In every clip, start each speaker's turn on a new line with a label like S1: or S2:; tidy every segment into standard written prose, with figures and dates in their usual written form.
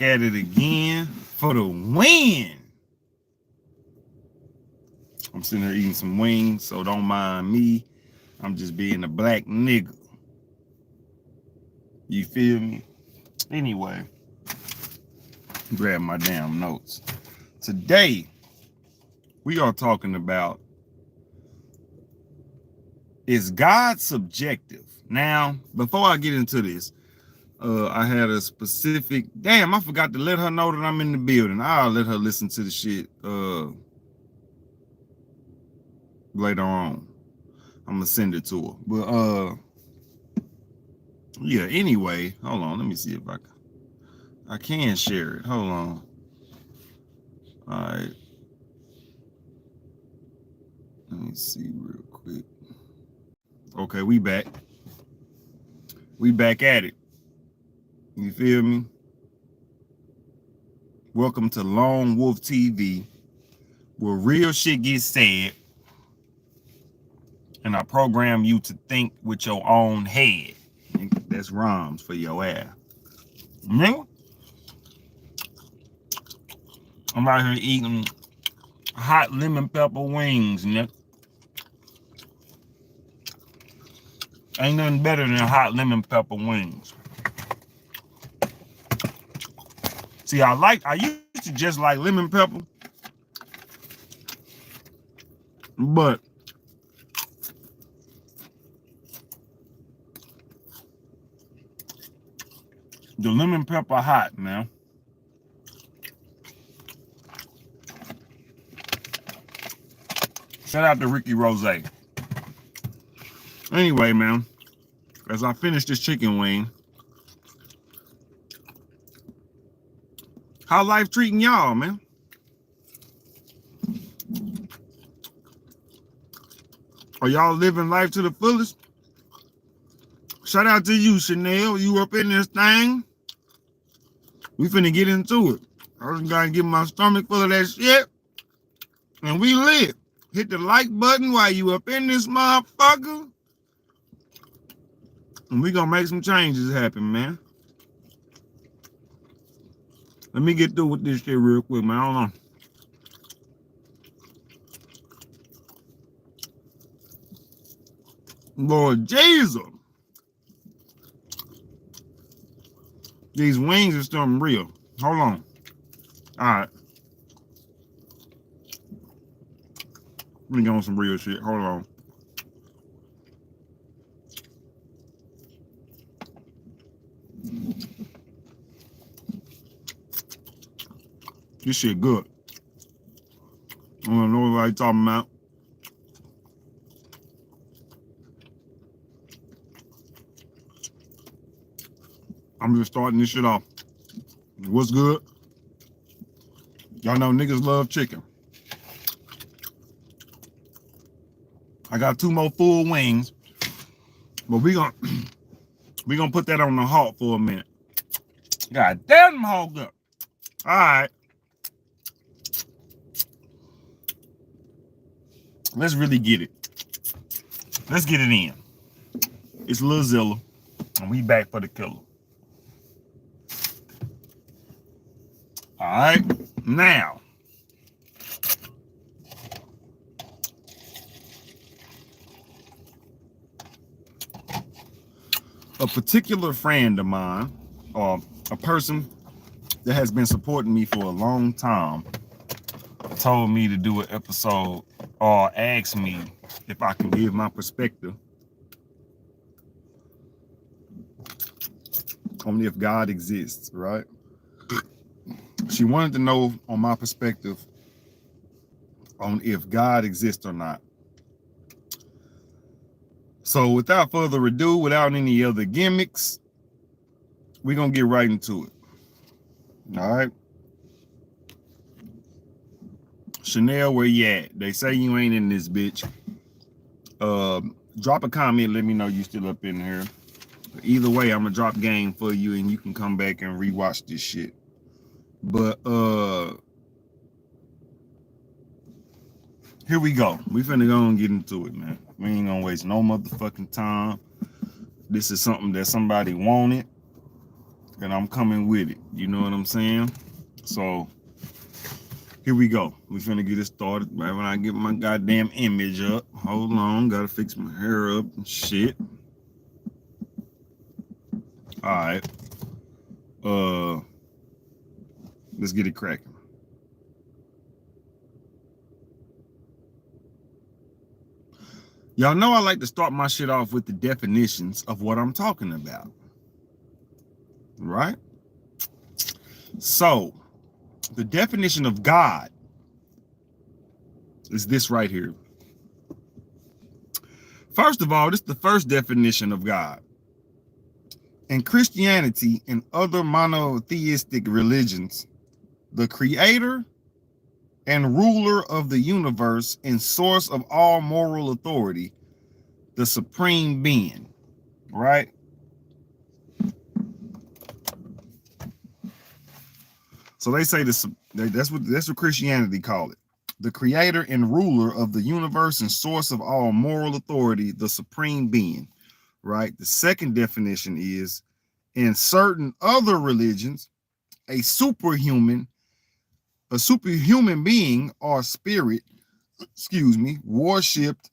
S1: at it again for the win. I'm sitting there eating some wings, so don't mind me. I'm just being a black nigga. You feel me? Anyway, grab my damn notes. Today, we are talking about, is God subjective? Now, before I get into this, I had a specific, damn, I forgot to let her know that I'm in the building. I'll let her listen to the shit later on. I'm gonna send it to her. But yeah, anyway, hold on, let me see if I can share it. Hold on. All right. Let me see real quick. Okay, we back. We back at it. You feel me? Welcome to Lone Wolf TV, where real shit gets said, and I program you to think with your own head. That's rhymes for your ass. Nigga, I'm out here eating hot lemon pepper wings, nigga. Ain't nothing better than hot lemon pepper wings. See, I used to just like lemon pepper, but the lemon pepper hot, man. Shout out to Ricky Rose. Anyway, man, as I finish this chicken wing, how life treating y'all, man? Are y'all living life to the fullest? Shout out to you, Chanel. You up in this thing? We finna get into it. I just gotta get my stomach full of that shit. And we lit. Hit the like button while you up in this motherfucker. And we gonna make some changes happen, man. Let me get through with this shit real quick, man. Hold on. Lord Jesus. These wings are something real. Hold on. All right. Let me go on some real shit. Hold on. This shit good. I don't know what I'm talking about. I'm just starting this shit off. What's good? Y'all know niggas love chicken. I got 2 more full wings, but we gonna put that on the halt for a minute. God damn them hogs up. All right. Let's really get it. Let's get it in. It's Lil Zilla, and we back for the killer. All right, now. A particular friend of mine, or a person that has been supporting me for a long time, told me to do an episode or asked me if I can give my perspective on if God exists, right? She wanted to know on my perspective on if God exists or not. So without further ado, without any other gimmicks, we're going to get right into it. All right. Chanel, where you at? They say you ain't in this bitch. Drop a comment. Let me know you still up in here. Either way, I'm going to drop game for you and you can come back and rewatch this shit. But here we go. We finna go and get into it, man. We ain't gonna waste no motherfucking time. This is something that somebody wanted, and I'm coming with it. You know what I'm saying? So here we go. We finna get it started right when I get my goddamn image up. Hold on, gotta fix my hair up and shit. All right. Let's get it cracking. Y'all know I like to start my shit off with the definitions of what I'm talking about. Right? So, the definition of God is this right here. First of all, this is the first definition of God. In Christianity and other monotheistic religions, the creator and ruler of the universe and source of all moral authority, the supreme being, right? So they say this, that's what Christianity call it. The creator and ruler of the universe and source of all moral authority, the supreme being, right? The second definition is, in certain other religions, a superhuman being or spirit, worshipped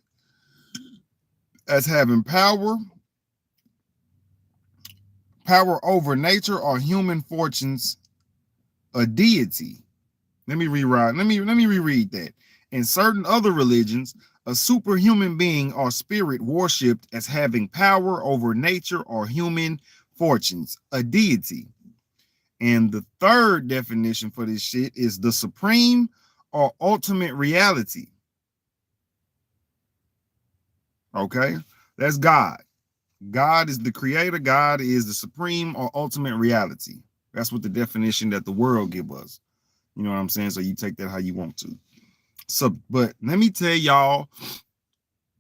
S1: as having power over nature or human fortunes, a deity. Let me reread that. In certain other religions, a superhuman being or spirit worshipped as having power over nature or human fortunes, a deity. And the third definition for this shit is the supreme or ultimate reality. Okay? That's God. God is the creator. God is the supreme or ultimate reality. That's what the definition that the world give us. You know what I'm saying? So you take that how you want to. So, but let me tell y'all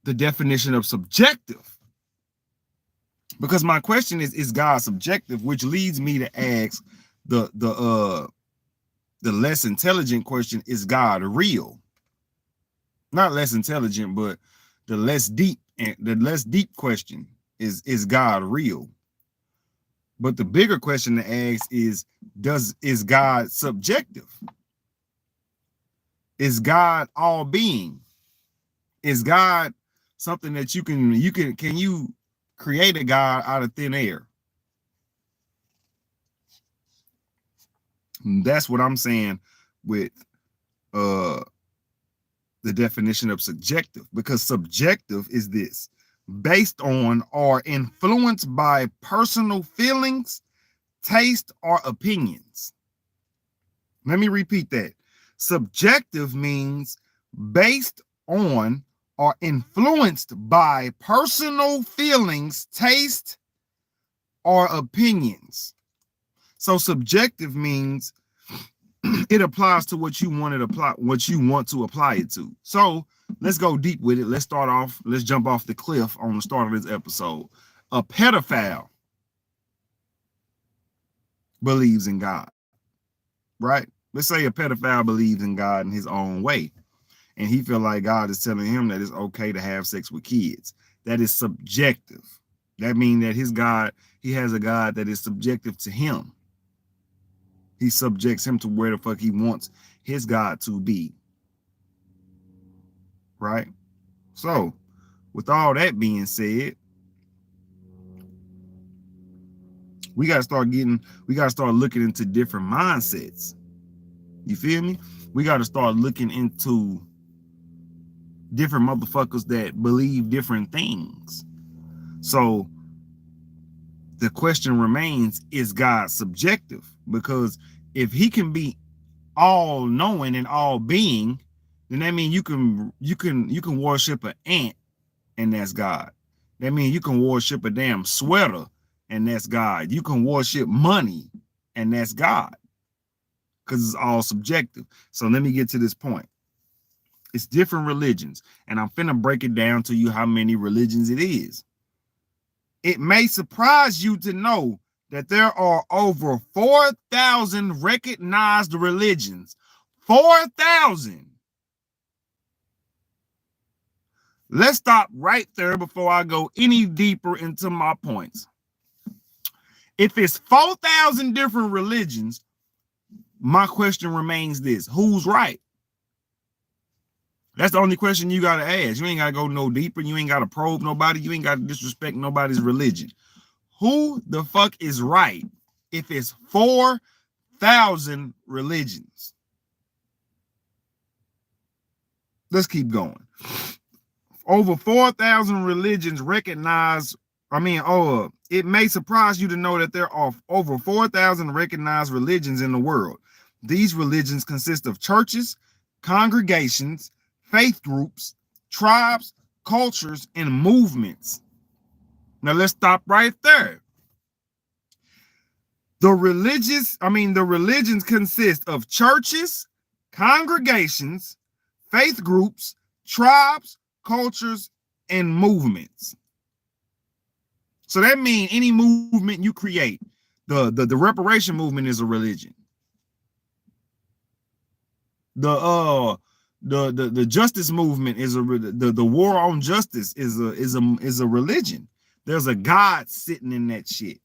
S1: the definition of subjective. Because my question is God subjective, which leads me to ask the less intelligent question, is God real? Not less intelligent, but the less deep question is God real? But the bigger question to ask is God subjective? Is God all being? Is God something that can you create a God out of thin air? And that's what I'm saying with the definition of subjective, because subjective is this: based on or influenced by personal feelings, taste, or opinions. Let me repeat that. Subjective means based on or influenced by personal feelings, taste, or opinions. So subjective means it applies to what you want to apply it to. So let's go deep with it. Let's jump off the cliff on the start of this episode. A pedophile believes in God, right? Let's say a pedophile believes in God in his own way, and he feel like God is telling him that it's okay to have sex with kids. That is subjective. That means that he has a God that is subjective to him. He subjects him to where the fuck he wants his God to be. Right? So, with all that being said, we gotta start looking into different mindsets. You feel me? We gotta start looking into different motherfuckers that believe different things. So the question remains, is God subjective? Because if he can be all knowing and all being, then that means you can worship an ant and that's God. That means you can worship a damn sweater and that's God. You can worship money and that's God, because it's all subjective. So let me get to this point. It's different religions, and I'm finna break it down to you how many religions it is. It may surprise you to know that there are over 4,000 recognized religions. 4,000. Let's stop right there before I go any deeper into my points. If it's 4,000 different religions, my question remains this: who's right? That's the only question you got to ask. You ain't got to go no deeper. You ain't got to probe nobody. You ain't got to disrespect nobody's religion. Who the fuck is right if it's 4,000 religions? Let's keep going. Over 4,000 religions recognize, it may surprise you to know that there are over 4,000 recognized religions in the world. These religions consist of churches, congregations, faith groups, tribes, cultures, and movements. Now let's stop right there. The religions consist of churches, congregations, faith groups, tribes, cultures, and movements. So that means any movement you create, the reparation movement is a religion. The justice movement is the war on justice is a religion. There's a God sitting in that shit.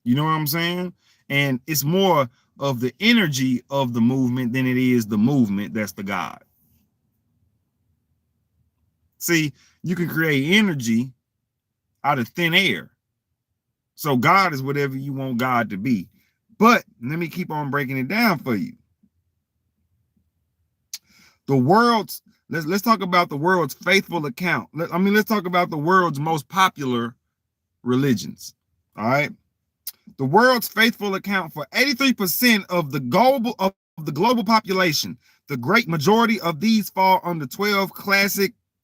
S1: You know what I'm saying? And it's more of the energy of the movement than it is the movement that's the God. See, you can create energy out of thin air. So God is whatever you want God to be. But let me keep on breaking it down for you. Let's talk about the world's faithful account. Let's talk about the world's most popular religions. All right. The world's faithful account for 83% of the global population. The great majority of these fall under 12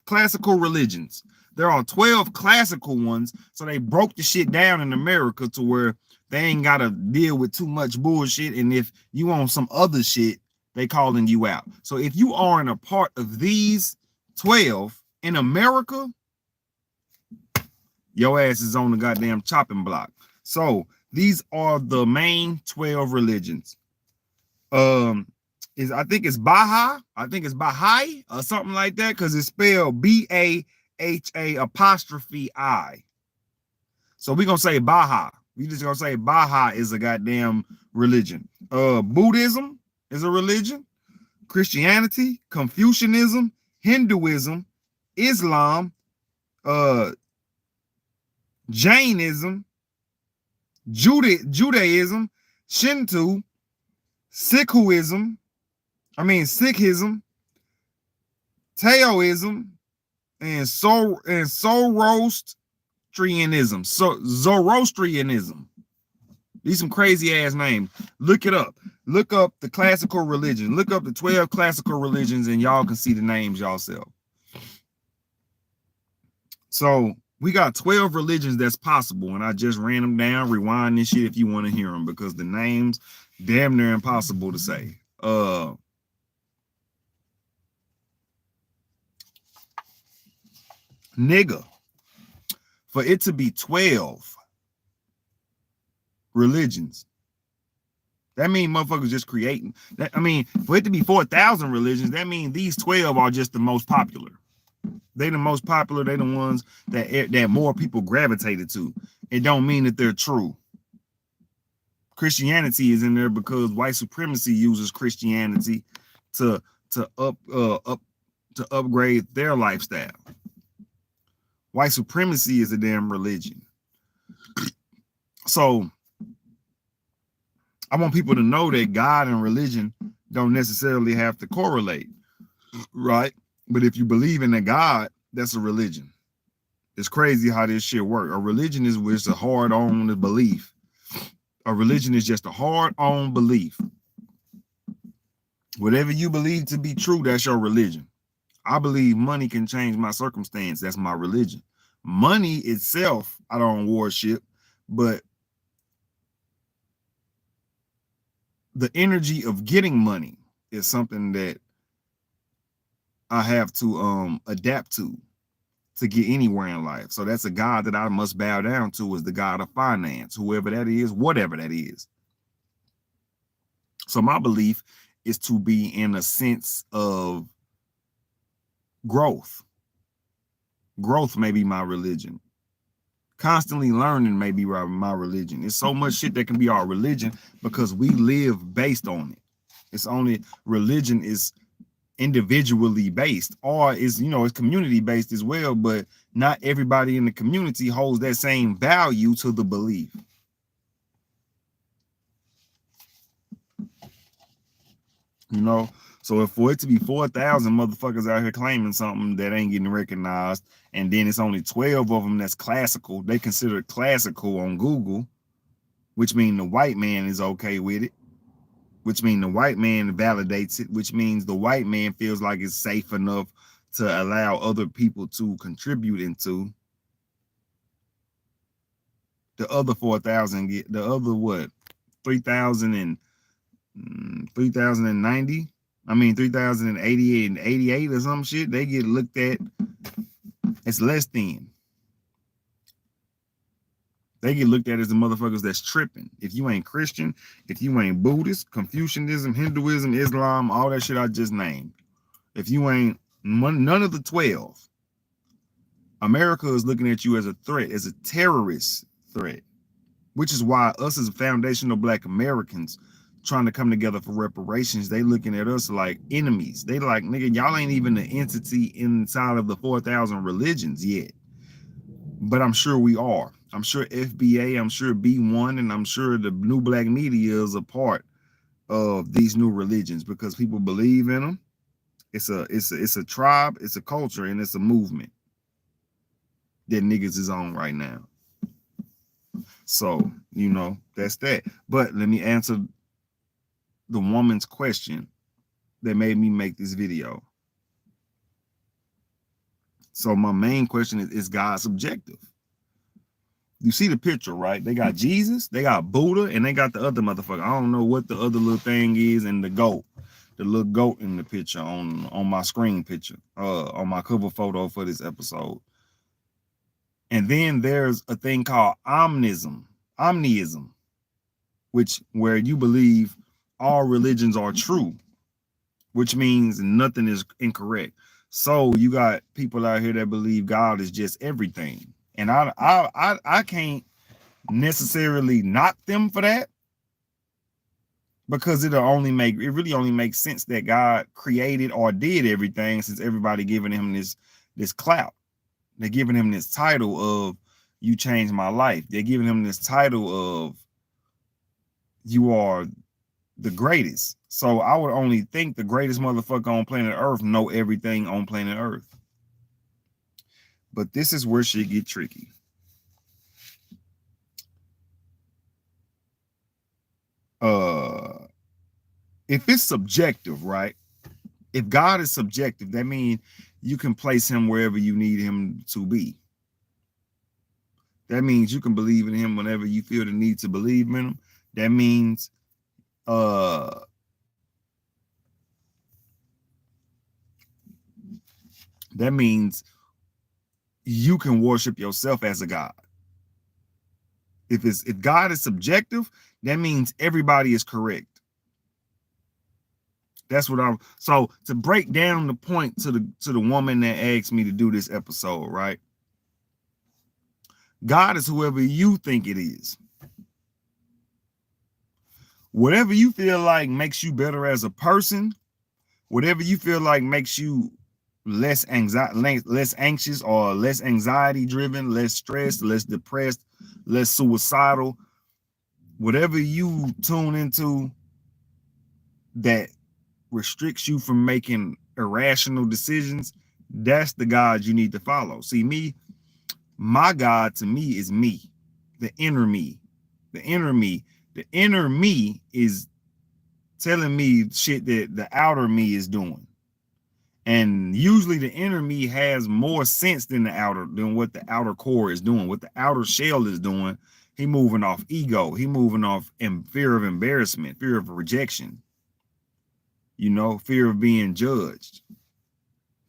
S1: classical religions. There are 12 classical ones, so they broke the shit down in America to where they ain't got to deal with too much bullshit. And if you want some other shit, they calling you out. So if you aren't a part of these 12 in America, your ass is on the goddamn chopping block. So these are the main 12 religions. I think it's Baha'i or something like that, because it's spelled BAHA''I. So we're gonna say Baha'i. We just gonna say Baha'i is a goddamn religion. Buddhism is a religion. Christianity, Confucianism, Hinduism, Islam, Jainism, Judaism, Shinto, Sikhism, Taoism, and Zoroastrianism. These some crazy ass names. Look it up. Look up the classical religion. Look up the 12 classical religions, and y'all can see the names yourself. So we got 12 religions that's possible, and I just ran them down. Rewind this shit if you want to hear them, because the names damn near impossible to say. Nigga, for it to be 12 religions, that means motherfuckers just creating. For it to be 4,000 religions, that means these 12 are just the most popular. They the most popular. They the ones that more people gravitated to. It don't mean that they're true. Christianity is in there because white supremacy uses Christianity to upgrade their lifestyle. White supremacy is a damn religion. So I want people to know that God and religion don't necessarily have to correlate, right? But if you believe in a God, that's a religion. It's crazy how this shit works. A religion is just a hard-on belief. A religion is just a hard-on belief. Whatever you believe to be true, that's your religion. I believe money can change my circumstance. That's my religion. Money itself, I don't worship, but the energy of getting money is something that I have to adapt to get anywhere in life. So that's a God that I must bow down to, is the God of finance, whoever that is, whatever that is. So my belief is to be in a sense of growth. Growth may be my religion. Constantly learning may be my religion. It's so much shit that can be our religion because we live based on it. It's only religion is individually based, or is, you know, it's community based as well, but not everybody in the community holds that same value to the belief. You know, so if for it to be 4,000 motherfuckers out here claiming something that ain't getting recognized, and then it's only 12 of them that's classical, they consider it classical on Google, which means the white man is okay with it, which means the white man validates it, which means the white man feels like it's safe enough to allow other people to contribute into. The other 4,000 get the other what, 3,000 and 3,090. I mean 3,088 and 88 or some shit. They get looked at as less than. They get looked at as the motherfuckers that's tripping. If you ain't Christian, if you ain't Buddhist, Confucianism, Hinduism, Islam, all that shit I just named. If you ain't none of the 12, America is looking at you as a threat, as a terrorist threat, which is why us as foundational Black Americans trying to come together for reparations, they looking at us like enemies. They like, nigga, y'all ain't even an entity inside of the 4,000 religions yet. But I'm sure we are. I'm sure FBA, I'm sure B1, and I'm sure the new Black media is a part of these new religions because people believe in them. It's a tribe, it's a culture, and it's a movement that niggas is on right now. So, you know, that's that. But let me answer the woman's question that made me make this video. So my main question is God subjective? You see the picture, right? They got Jesus, they got Buddha, and they got the other motherfucker. I don't know what the other little thing is, and the goat. The little goat in the picture on my screen picture, on my cover photo for this episode. And then there's a thing called omnism, which where you believe all religions are true, which means nothing is incorrect. So you got people out here that believe God is just everything. And I can't necessarily knock them for that, because it really only makes sense that God created or did everything, since everybody giving him this clout. They're giving him this title of you changed my life. They're giving him this title of you are the greatest. So I would only think the greatest motherfucker on planet Earth know everything on planet Earth. But this is where shit get tricky. If it's subjective, right? If God is subjective, that means you can place him wherever you need him to be. That means you can believe in him whenever you feel the need to believe in him. That means you can worship yourself as a God. If God is subjective, that means everybody is correct. That's what so to break down the point to the woman that asked me to do this episode, right? God is whoever you think it is. Whatever you feel like makes you better as a person, whatever you feel like makes you less anxious or less anxiety driven, less stressed, less depressed, less suicidal, whatever you tune into that restricts you from making irrational decisions, that's the God you need to follow. See, my God to me is me, the inner me. The inner me is telling me shit that the outer me is doing. And usually the inner me has more sense than what the outer core is doing, what the outer shell is doing. He moving off ego. He moving off fear of embarrassment, fear of rejection, you know, fear of being judged.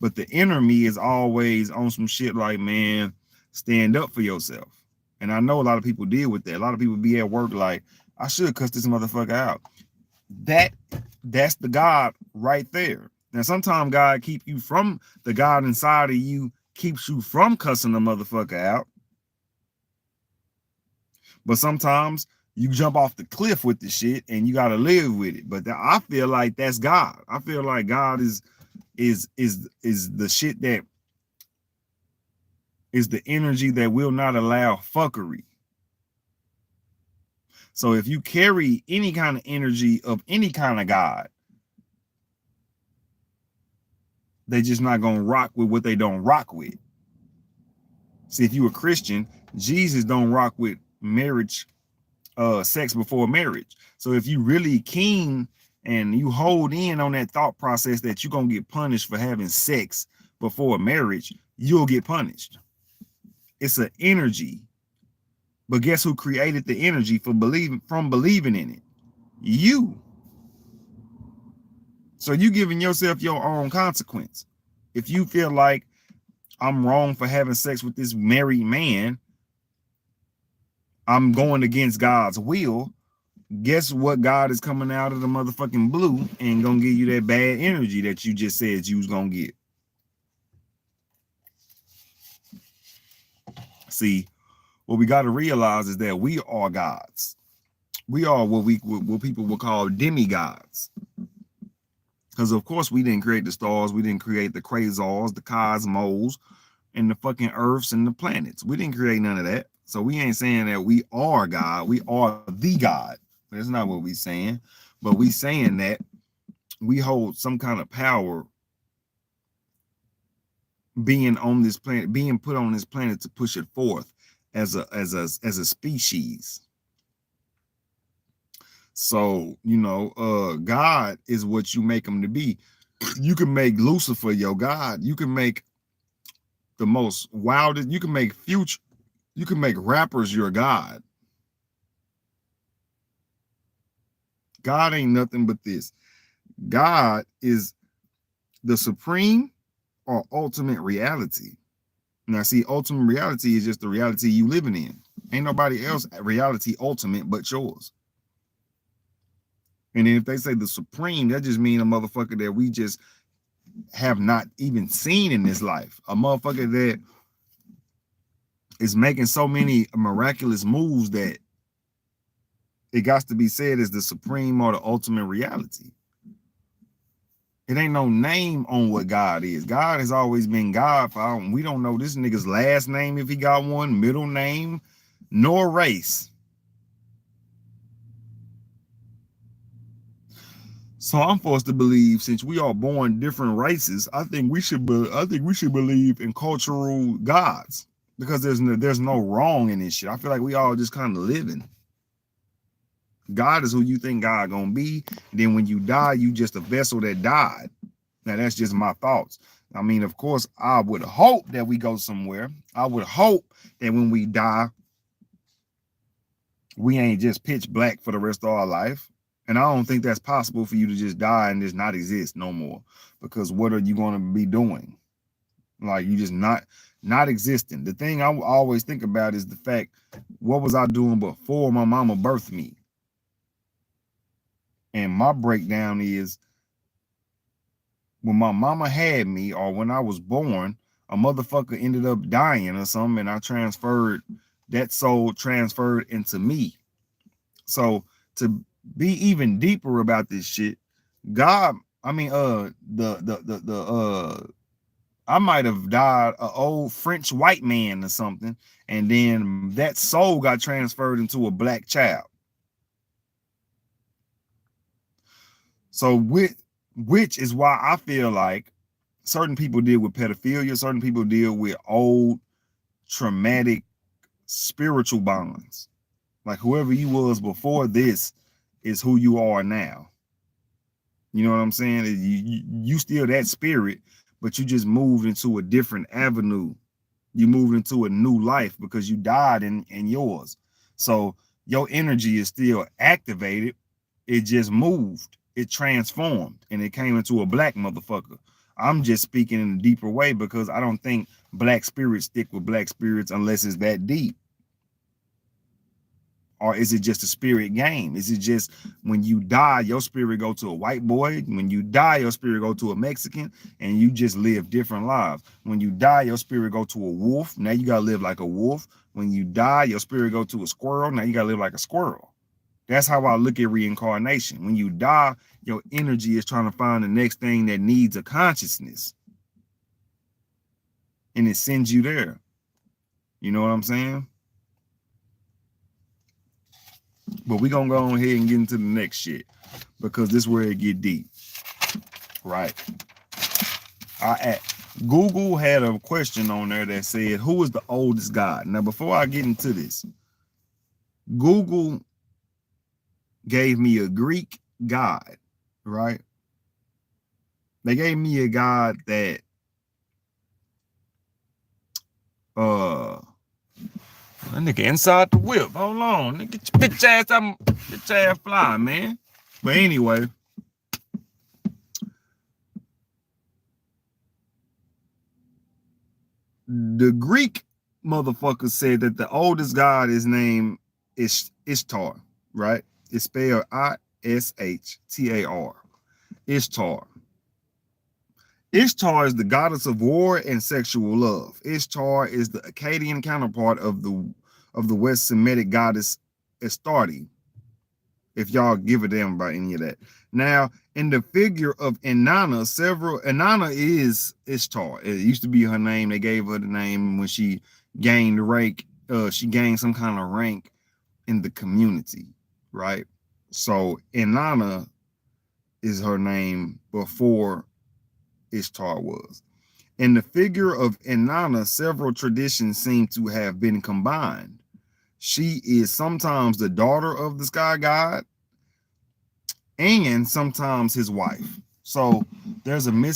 S1: But the inner me is always on some shit like, man, stand up for yourself. And I know a lot of people deal with that. A lot of people be at work like, I should cuss this motherfucker out. That's the God right there. Now, sometimes God keep you from the God inside of you, keeps you from cussing the motherfucker out. But sometimes you jump off the cliff with the shit and you got to live with it. But I feel like that's God. I feel like God is the shit that is the energy that will not allow fuckery. So if you carry any kind of energy of any kind of God, they just not gonna rock with what they don't rock with. See, if you a Christian, Jesus don't rock with marriage, sex before marriage. So if you really keen and you hold in on that thought process that you're gonna get punished for having sex before marriage, you'll get punished. It's an energy. But guess who created the energy from believing in it? You. So you giving yourself your own consequence. If you feel like I'm wrong for having sex with this married man, I'm going against God's will, guess what? God is coming out of the motherfucking blue and gonna give you that bad energy that you just said you was gonna get. See, what we got to realize is that we are gods. We are what people would call demigods. Because of course we didn't create the stars, we didn't create the quasars, the cosmos, and the fucking earths and the planets. We didn't create none of that. So we ain't saying that we are God. We are the God. That's not what we saying. But we saying that we hold some kind of power being on this planet, being put on this planet to push it forth as a species. So, you know, God is what you make him to be. You can make Lucifer your God. You can make the most wildest, you can make future, you can make rappers your God. God ain't nothing but this. God is the supreme or ultimate reality. Now, see, ultimate reality is just the reality you living in. Ain't nobody else reality ultimate but yours. And then if they say the supreme, that just means a motherfucker that we just have not even seen in this life. A motherfucker that is making so many miraculous moves that it got to be said as the supreme or the ultimate reality. It ain't no name on what God is. God has always been God. We don't know this nigga's last name, if he got one, middle name, nor race. So I'm forced to believe, since we are born different races, I think we should believe in cultural gods, because there's no wrong in this shit. I feel like we all just kind of living. God is who you think God gonna be. Then when you die, you just a vessel that died. Now that's just my thoughts. I mean, of course, I would hope that we go somewhere. I would hope that when we die, we ain't just pitch black for the rest of our life. And I don't think that's possible for you to just die and just not exist no more. Because what are you going to be doing? Like, you just not existing. The thing I always think about is the fact, what was I doing before my mama birthed me? And my breakdown is, when my mama had me, or when I was born, a motherfucker ended up dying or something, and that soul transferred into me. So to be even deeper about this shit, God, I mean, I might have died an old French white man or something, and then that soul got transferred into a black child. So which is why I feel like certain people deal with pedophilia, certain people deal with old traumatic spiritual bonds. Like, whoever you was before this is who you are now. You know what I'm saying? You still that spirit, but you just moved into a different avenue. You moved into a new life because you died in yours. So your energy is still activated. It just moved. It transformed, and it came into a black motherfucker. I'm just speaking in a deeper way, because I don't think black spirits stick with black spirits unless it's that deep. Or is it just a spirit game? Is it just when you die, your spirit go to a white boy? When you die, your spirit go to a Mexican, and you just live different lives. When you die, your spirit go to a wolf. Now you gotta live like a wolf. When you die, your spirit go to a squirrel. Now you gotta live like a squirrel. That's how I look at reincarnation. When you die, your energy is trying to find the next thing that needs a consciousness, and it sends you there. You know what I'm saying? But we gonna go ahead and get into the next shit, because this is where it get deep. Right. Google had a question on there that said, who is the oldest god? Now, before I get into this, Google gave me a Greek god, right? They gave me a god that that nigga inside the whip. Hold on. Nigga, get your bitch ass up, bitch ass fly, man. But anyway, the Greek motherfucker said that the oldest god is named Ishtar, right? It's spelled Ishtar. Ishtar. Ishtar is the goddess of war and sexual love. Ishtar is the Akkadian counterpart of the West Semitic goddess Astarte, if y'all give a damn about any of that. Now, in the figure of Inanna, Inanna is Ishtar. It used to be her name. They gave her the name when she gained rank. She gained some kind of rank in the community, right? So Inanna is her name before Ishtar was. In the figure of Inanna, several traditions seem to have been combined. She is sometimes the daughter of the sky god and sometimes his wife. So there's a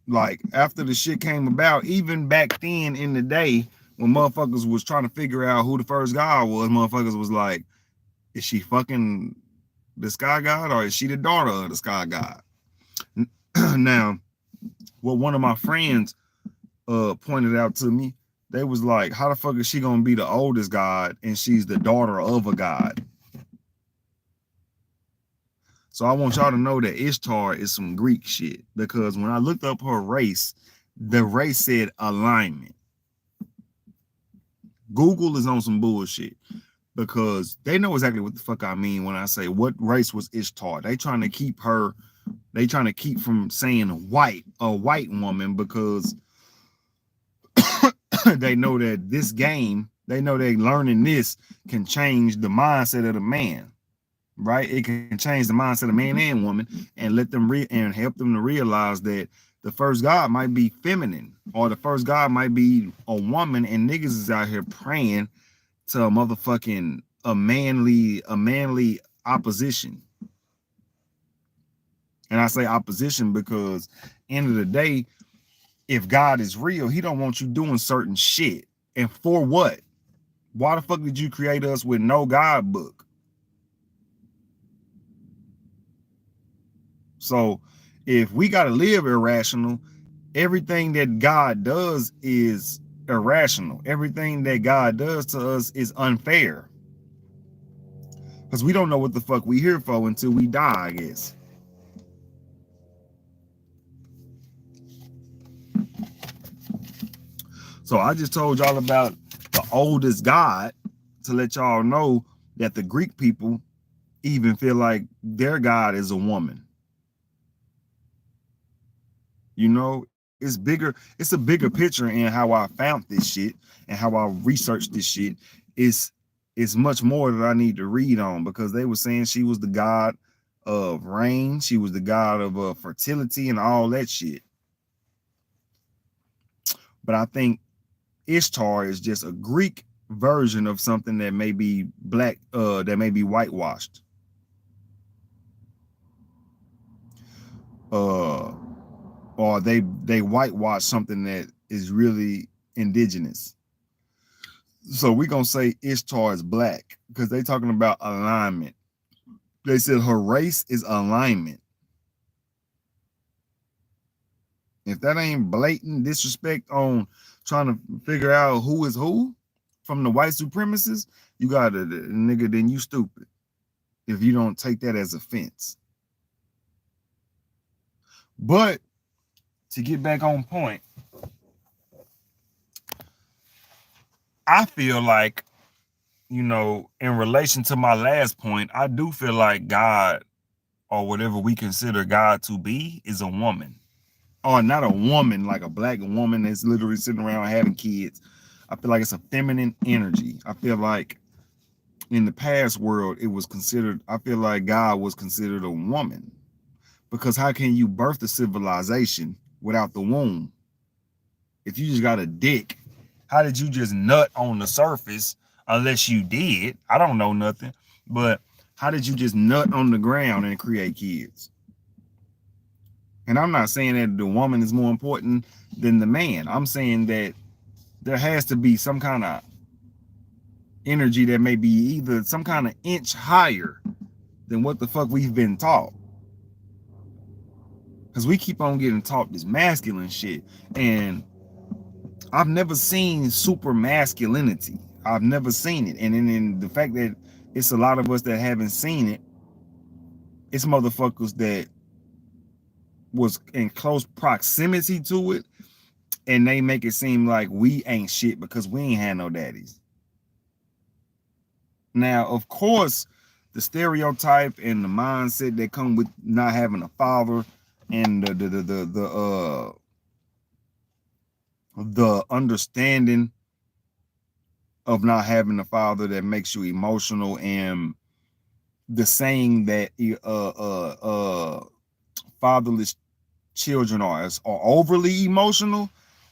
S1: like after the shit came about, even back then in the day when motherfuckers was trying to figure out who the first god was, motherfuckers was like, is she fucking the sky god or is she the daughter of the sky god? Now, what one of my friends pointed out to me, they was like, how the fuck is she gonna be the oldest god and she's the daughter of a god? So I want y'all to know that Ishtar is some Greek shit, because when I looked up her race, the race said alignment. Google is on some bullshit, because they know exactly what the fuck I mean when I say what race was Ishtar. They trying to keep her, they trying to keep from saying a white woman, because they know that this game, they know they learning this can change the mindset of the man, right? It can change the mindset of man and woman, and let them and help them to realize that the first god might be feminine, or the first god might be a woman, and niggas is out here praying to a motherfucking a manly opposition. And I say opposition because end of the day, if God is real, he don't want you doing certain shit. And for what? Why the fuck did you create us with no God book? So if we got to live irrational, everything that God does is irrational. Everything that God does to us is unfair. Because we don't know what the fuck we here for until we die, I guess. So I just told y'all about the oldest god to let y'all know that the Greek people even feel like their god is a woman. You know, it's bigger. It's a bigger picture in how I found this shit and how I researched this shit. It's much more that I need to read on, because they were saying she was the god of rain. She was the god of fertility and all that shit. But I think Ishtar is just a Greek version of something that may be black, that may be whitewashed. Or they whitewash something that is really indigenous. So we're gonna say Ishtar is black because they talking about alignment. They said her race is alignment. If that ain't blatant disrespect on trying to figure out who is who from the white supremacists, you got a nigga, then you stupid. If you don't take that as offense. But to get back on point, I feel like, you know, in relation to my last point, I do feel like God, or whatever we consider God to be, is a woman. Or not a woman, like a black woman that's literally sitting around having kids. I feel like it's a feminine energy. I feel like in the past world, it was considered, I feel like God was considered a woman. Because how can you birth a civilization without the womb? If you just got a dick, how did you just nut on the surface? Unless you did. I don't know nothing. But how did you just nut on the ground and create kids? And I'm not saying that the woman is more important than the man. I'm saying that there has to be some kind of energy that may be either some kind of inch higher than what the fuck we've been taught. Because we keep on getting taught this masculine shit. And I've never seen super masculinity. I've never seen it. And then the fact that it's a lot of us that haven't seen it, it's motherfuckers that was in close proximity to it, and they make it seem like we ain't shit because we ain't had no daddies. Now, of course, the stereotype and the mindset that come with not having a father and the understanding of not having a father that makes you emotional, and the saying that fatherless children are overly emotional,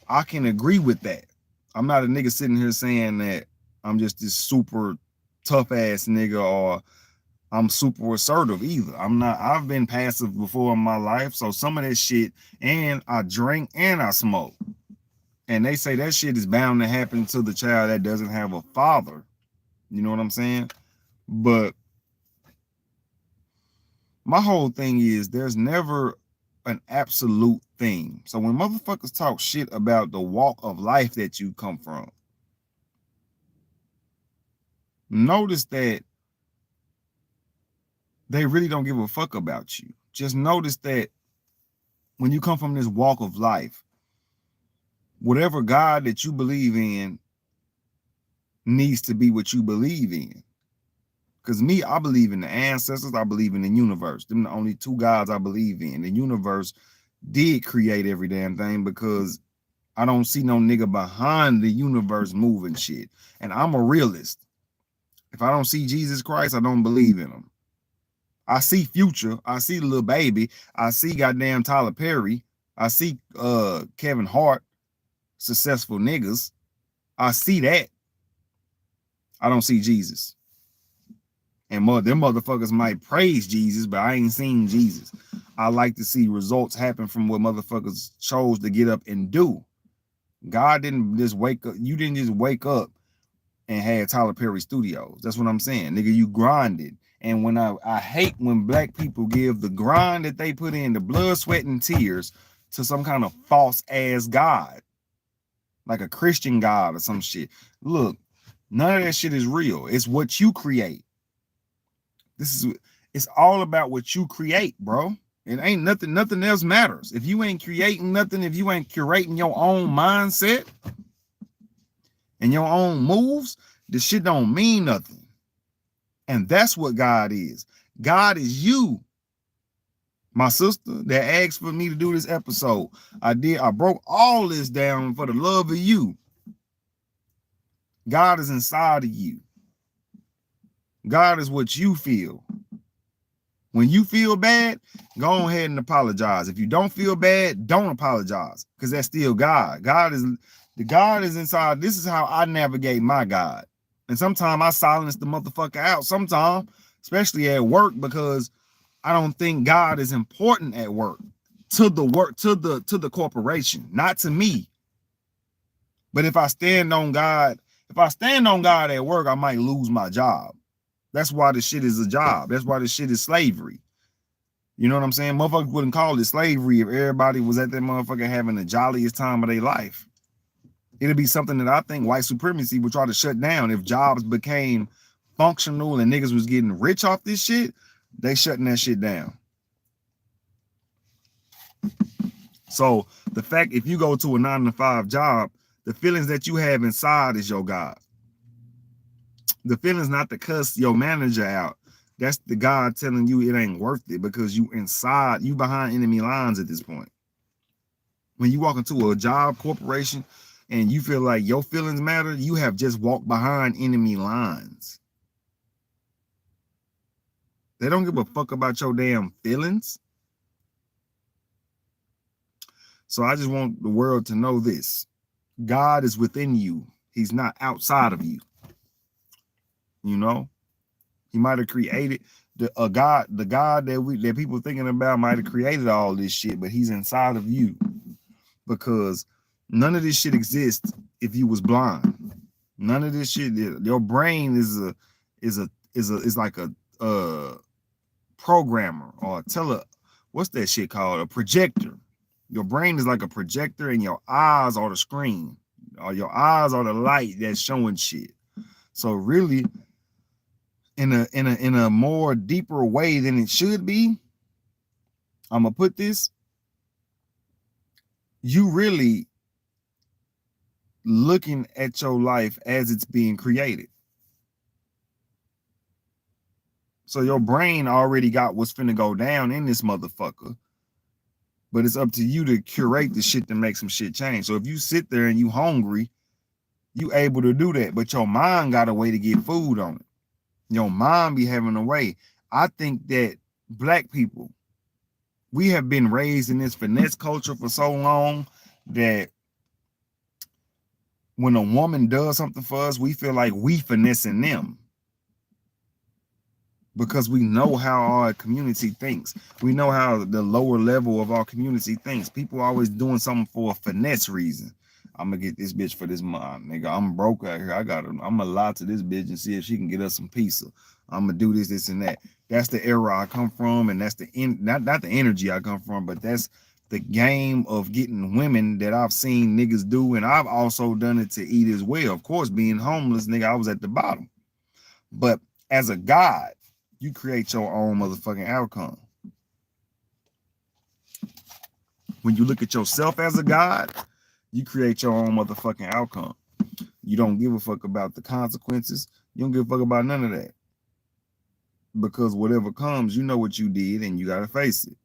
S1: I can agree with that. I'm not a nigga sitting here saying that I'm just this super tough ass nigga or I'm super assertive either. I'm not. I've been passive before in my life, so some of that shit, and I drink and I smoke. And they say that shit is bound to happen to the child that doesn't have a father. You know what I'm saying? But my whole thing is there's never an absolute thing. So when motherfuckers talk shit about the walk of life that you come from, notice that they really don't give a fuck about you. Just notice that when you come from this walk of life, whatever God that you believe in needs to be what you believe in. Because me, I believe in the ancestors. I believe in the universe. Them the only two gods I believe in. The universe did create every damn thing because I don't see no nigga behind the universe moving shit. And I'm a realist. If I don't see Jesus Christ, I don't believe in him. I see Future. I see the little baby. I see goddamn Tyler Perry. I see Kevin Hart, successful niggas. I see that. I don't see Jesus. And them motherfuckers might praise Jesus, but I ain't seen Jesus. I like to see results happen from what motherfuckers chose to get up and do. God didn't just wake up. You didn't just wake up and had Tyler Perry Studios. That's what I'm saying. Nigga, you grinded. And when I hate when black people give the grind that they put in, the blood, sweat, and tears to some kind of false ass God. Like a Christian God or some shit. Look, none of that shit is real. It's what you create. It's all about what you create, bro. It ain't nothing else matters. If you ain't creating nothing, if you ain't curating your own mindset and your own moves, this shit don't mean nothing. And that's what God is. God is you. My sister that asked for me to do this episode, I broke all this down for the love of you. God is inside of you. God is what you feel. When you feel bad, go ahead and apologize. If you don't feel bad, don't apologize, because that's still God. God is inside. This is how I navigate my God. And sometimes I silence the motherfucker out. Sometimes, especially at work, because I don't think God is important at work. To the corporation, not to me. But if I stand on God at work, I might lose my job. That's why this shit is a job. That's why this shit is slavery. You know what I'm saying? Motherfuckers wouldn't call it slavery if everybody was at that motherfucker having the jolliest time of their life. It'll be something that I think white supremacy would try to shut down. If jobs became functional and niggas was getting rich off this shit, they shutting that shit down. So the fact, if you go to a 9-to-5 job, the feelings that you have inside is your God. The feeling's not to cuss your manager out. That's the God telling you it ain't worth it, because you inside, you behind enemy lines at this point. When you walk into a job corporation and you feel like your feelings matter, you have just walked behind enemy lines. They don't give a fuck about your damn feelings. So I just want the world to know this. God is within you. He's not outside of you. You know? He might have created the God that people thinking about might have created all this shit, but he's inside of you. Because none of this shit exists if you was blind. None of this shit. Your brain is like a programmer or what's that shit called? A projector. Your brain is like a projector, and your eyes are the screen, or your eyes are the light that's showing shit. So really, in a more deeper way than it should be, I'm gonna put this. You really looking at your life as it's being created. So your brain already got what's finna go down in this motherfucker, but it's up to you to curate the shit to make some shit change. So if you sit there and you hungry, you able to do that, but your mind got a way to get food on it. Your mind be having a way. I think that black people, we have been raised in this finesse culture for so long that when a woman does something for us, we feel like we finessing them. Because we know how our community thinks. We know how the lower level of our community thinks. People are always doing something for a finesse reason. I'm gonna get this bitch for this month, nigga. I'm broke out here. I'm gonna lie to this bitch and see if she can get us some pizza. I'm gonna do this, and that. That's the era I come from, and that's not the energy I come from, but that's the game of getting women that I've seen niggas do, and I've also done it to eat as well. Of course, being homeless, nigga, I was at the bottom. But as a God, you create your own motherfucking outcome. When you look at yourself as a God, you create your own motherfucking outcome. You don't give a fuck about the consequences. You don't give a fuck about none of that. Because whatever comes, you know what you did and you got to face it.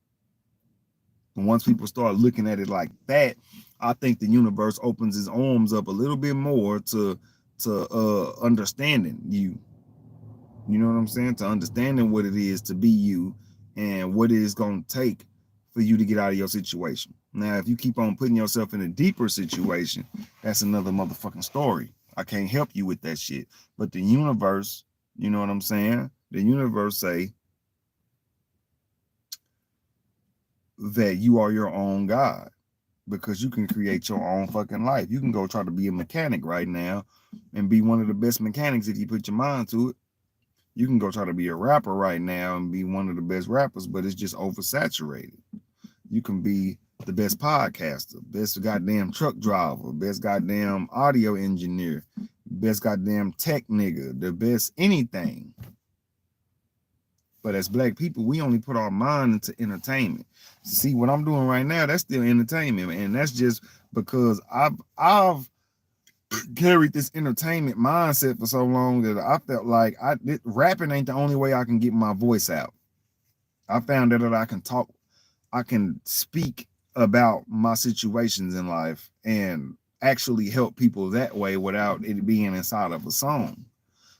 S1: And once people start looking at it like that, I think the universe opens its arms up a little bit more to understanding you. You know what I'm saying? To understanding what it is to be you and what it is going to take for you to get out of your situation. Now, if you keep on putting yourself in a deeper situation, that's another motherfucking story. I can't help you with that shit. But the universe, you know what I'm saying? The universe say that you are your own God, because you can create your own fucking life. You can go try to be a mechanic right now and be one of the best mechanics if you put your mind to it. You can go try to be a rapper right now and be one of the best rappers, but it's just oversaturated. You can be the best podcaster, best goddamn truck driver, best goddamn audio engineer, best goddamn tech nigga, the best anything. But as black people, we only put our mind into entertainment. See, what I'm doing right now, that's still entertainment, and that's just because I've carried this entertainment mindset for so long that I felt like rapping ain't the only way I can get my voice out. I found out that I can speak about my situations in life and actually help people that way without it being inside of a song.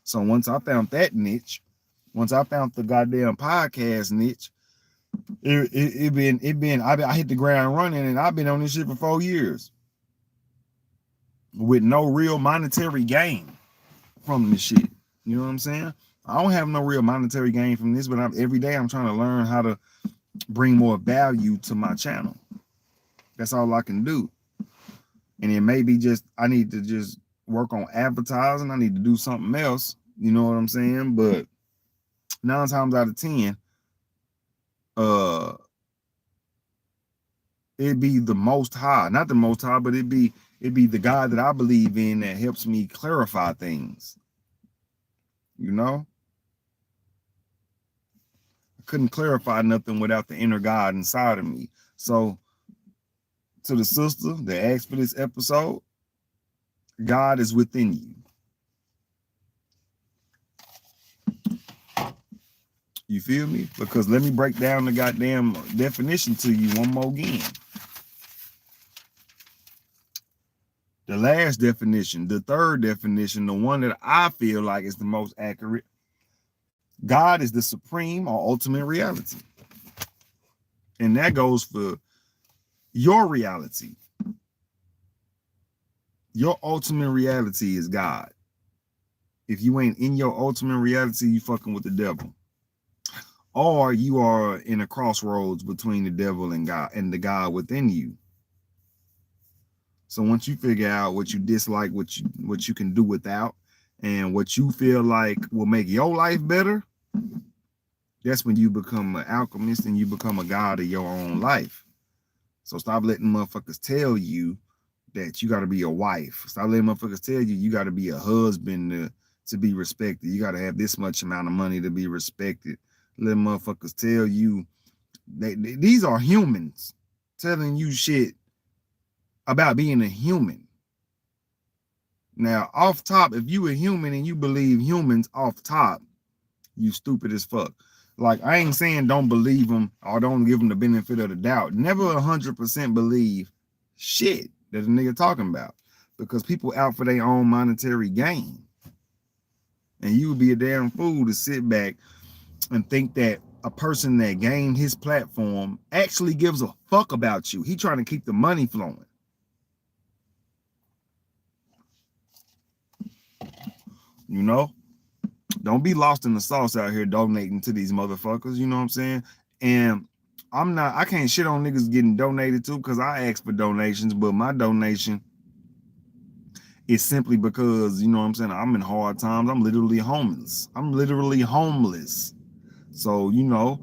S1: So once I found that niche, once I found the goddamn podcast niche, I hit the ground running, and I've been on this shit for 4 years with no real monetary gain from this shit. You know what I'm saying? I don't have no real monetary gain from this, but every day I'm trying to learn how to bring more value to my channel. That's all I can do. And it may be just, I need to just work on advertising. I need to do something else. You know what I'm saying? But 9 times out of 10, It'd be the Most High, not the Most High, but it'd be the God that I believe in that helps me clarify things. You know, I couldn't clarify nothing without the inner God inside of me. So, to the sister that asked for this episode, God is within you. You feel me? Because let me break down the goddamn definition to you one more again. The last definition, the third definition, the one that I feel like is the most accurate. God is the supreme or ultimate reality. And that goes for your reality. Your ultimate reality is God. If you ain't in your ultimate reality, you fucking with the devil. Or you are in a crossroads between the devil and God and the God within you. So once you figure out what you dislike, what you can do without, and what you feel like will make your life better, that's when you become an alchemist and you become a god of your own life. So stop letting motherfuckers tell you that you got to be a wife. Stop letting motherfuckers tell you you got to be a husband to be respected. You got to have this much amount of money to be respected. Let motherfuckers tell you these are humans telling you shit about being a human. Now, off top, if you a human and you believe humans off top, you stupid as fuck. Like, I ain't saying don't believe them or don't give them the benefit of the doubt. Never 100% believe shit that a nigga talking about, because people out for their own monetary gain. And you would be a damn fool to sit back and think that a person that gained his platform actually gives a fuck about you. He trying to keep the money flowing. You know? Don't be lost in the sauce out here donating to these motherfuckers. You know what I'm saying? And I can't shit on niggas getting donated to because I ask for donations, but my donation is simply because, you know what I'm saying, I'm in hard times. I'm literally homeless. So, you know,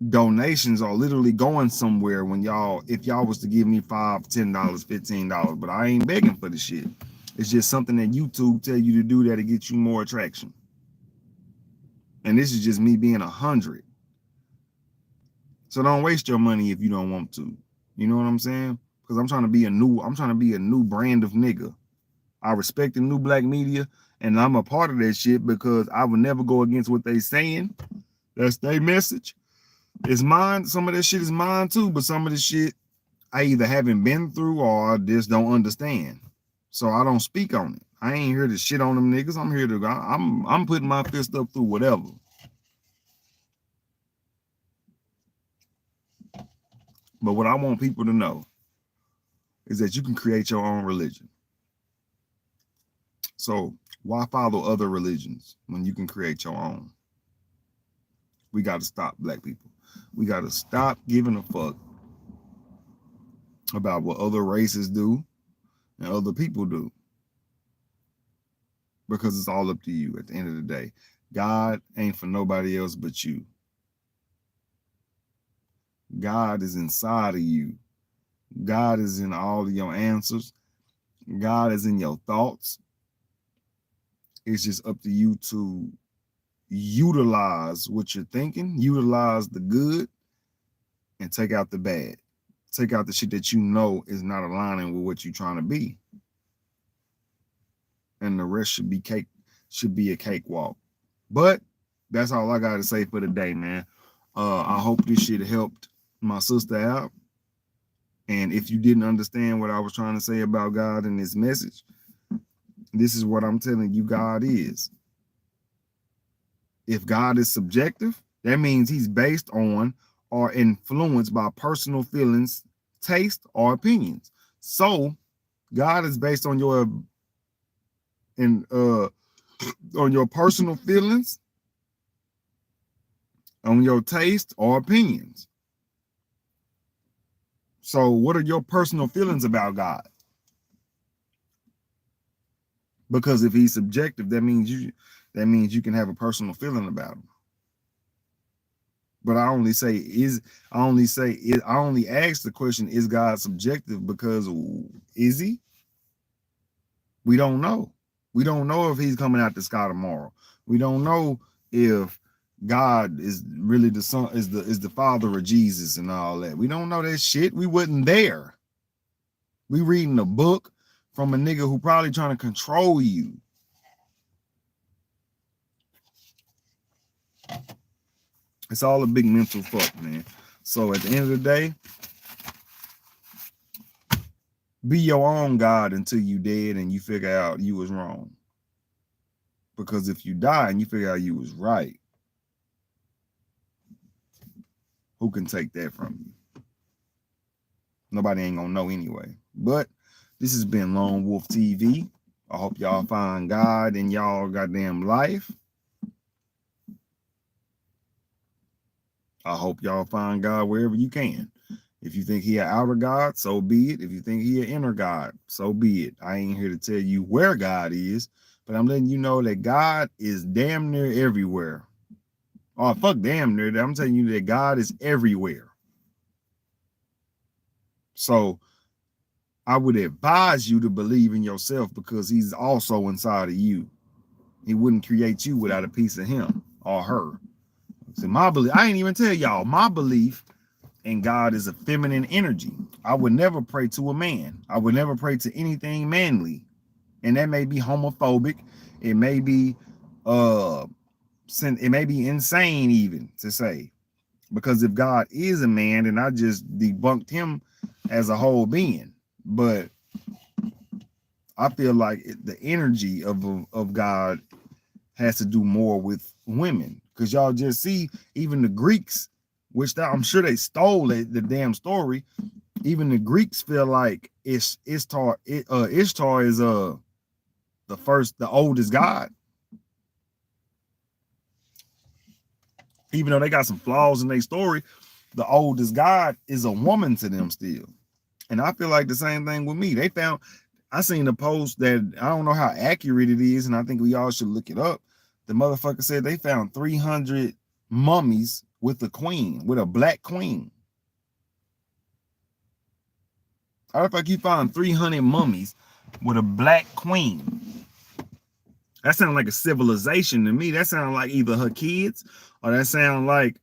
S1: donations are literally going somewhere when if y'all was to give me $5, $10, $15, but I ain't begging for the shit. It's just something that YouTube tell you to do that'll get you more attraction. And this is just me being 100. So don't waste your money if you don't want to. You know what I'm saying? Because I'm trying to be a new brand of nigga. I respect the new black media, and I'm a part of that shit because I would never go against what they saying. That's their message. It's mine. Some of that shit is mine too, but some of the shit I either haven't been through or I just don't understand. So I don't speak on it. I ain't here to shit on them niggas. I'm here to I'm putting my fist up through whatever. But what I want people to know is that you can create your own religion. So why follow other religions when you can create your own? We got to stop, black people. We got to stop giving a fuck about what other races do and other people do, because it's all up to you at the end of the day. God ain't for nobody else but you. God is inside of you. God is in all of your answers. God is in your thoughts. It's just up to you to utilize what you're thinking, utilize the good, and take out the bad. Take out the shit that you know is not aligning with what you're trying to be. And the rest should be a cakewalk. But that's all I got to say for today, man. I hope this shit helped my sister out. And if you didn't understand what I was trying to say about God in this message, this is what I'm telling you God is. If God is subjective, that means he's based on or influenced by personal feelings, taste, or opinions. So God is based on your personal feelings, on your taste or opinions. So what are your personal feelings about God? Because if he's subjective, that means you can have a personal feeling about him. But I only ask the question, is God subjective? Because is he? We don't know. We don't know if he's coming out the sky tomorrow. We don't know if God is really the son, is the father of Jesus and all that. We don't know that shit. We wasn't there. We reading a book from a nigga who probably trying to control you. It's all a big mental fuck, man. So at the end of the day, be your own God until you dead and you figure out you was wrong. Because if you die and you figure out you was right, who can take that from you? Nobody ain't gonna know anyway. But this has been Lone Wolf TV. I hope y'all find God in y'all goddamn life. I hope y'all find God wherever you can. If you think he an outer God, so be it. If you think he an inner God, so be it. I ain't here to tell you where God is, but I'm letting you know that God is damn near everywhere. Oh, fuck damn near. I'm telling you that God is everywhere. So I would advise you to believe in yourself because he's also inside of you. He wouldn't create you without a piece of him or her. So my belief, I ain't even tell y'all, my belief in God is a feminine energy. I would never pray to a man. I would never pray to anything manly. And that may be homophobic. It may be insane even to say. Because if God is a man, then I just debunked him as a whole being. But I feel like the energy of God has to do more with women. Because y'all just see, even the Greeks, which I'm sure they stole the damn story. Even the Greeks feel like Ishtar is the oldest god. Even though they got some flaws in their story, the oldest god is a woman to them still. And I feel like the same thing with me. I seen a post that I don't know how accurate it is, and I think we all should look it up. The motherfucker said they found 300 mummies with a queen, with a black queen. How the fuck you found 300 mummies with a black queen? That sounds like a civilization to me. That sounds like either her kids or that sounds like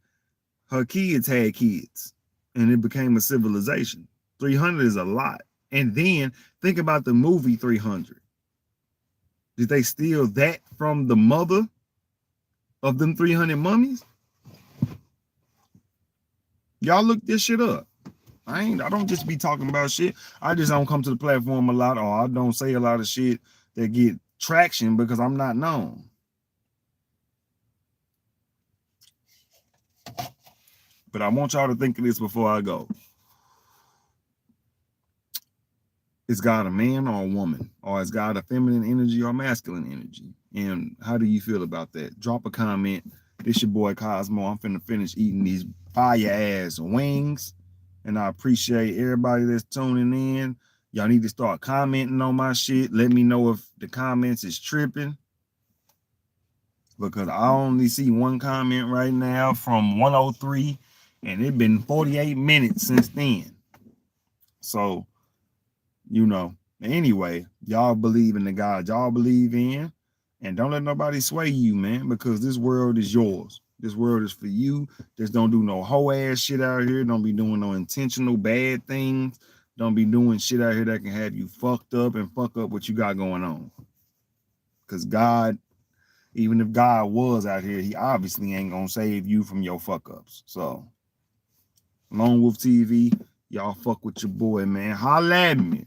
S1: her kids had kids and it became a civilization. 300 is a lot. And then think about the movie 300. Did they steal that from the mother of them 300 mummies? Y'all look this shit up. I don't just be talking about shit. I just don't come to the platform a lot, or I don't say a lot of shit that get traction because I'm not known. But I want y'all to think of this before I go. Is God a man or a woman? Or is God a feminine energy or masculine energy? And how do you feel about that? Drop a comment. This your boy Cosmo. I'm finna finish eating these fire ass wings. And I appreciate everybody that's tuning in. Y'all need to start commenting on my shit. Let me know if the comments is tripping. Because I only see one comment right now from 103. And it's been 48 minutes since then. So, you know, anyway, y'all believe in the God y'all believe in. And don't let nobody sway you, man. Because this world is yours. This world is for you. Just don't do no hoe ass shit out here. Don't be doing no intentional bad things. Don't be doing shit out here that can have you fucked up and fuck up what you got going on. Because God, even if God was out here, he obviously ain't gonna save you from your fuck ups. So, Lone Wolf TV, y'all fuck with your boy, man. Holla at me.